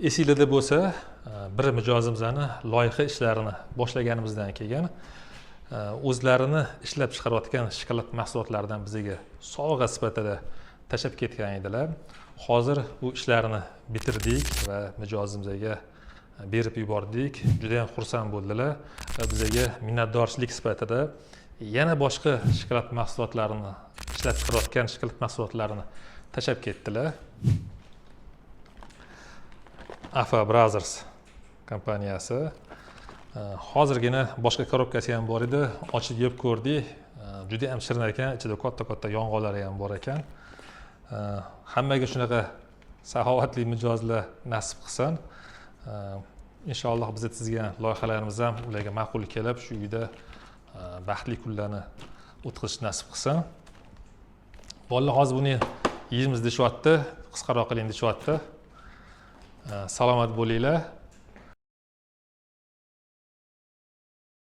Esingizda bo'lsa, bir mijozimizni loyiha ishlarini boshlaganimizdan keyin o'zlarini ishlab chiqarayotgan shokolad mahsulotlaridan bizga sovg'a sifatida tashlab ketgan edilar. Hozir bu ishlarini bitirdik va mijozimizga berib yubordik. Juda ham xursand bo'ldilar va bizga minnatdorchilik sifatida yana boshqa shokolad mahsulotlarini ishlab chiqarayotgan shokolad mahsulotlarini tashlab ketdilar. Afa Brothers kompaniyasi hozirgina boshqa korobkasi ham bor edi, ochib yeb ko'rdik. Juda ham shirin ekan, ichida katta yong'oqlari ham bor ekan. Hammaga shunaqa saxovatli mijozlar nasib qilsin. Inshaalloh biz tuzgan loyihalarimiz ham ularga ma'qul kelib, shu uyda baxtli kunlarni o'tkazish nasib qilsin. Bolalar hozir buni yeymiz deyapti, qisqaroq qiling deyapti. Salomat bo'linglar.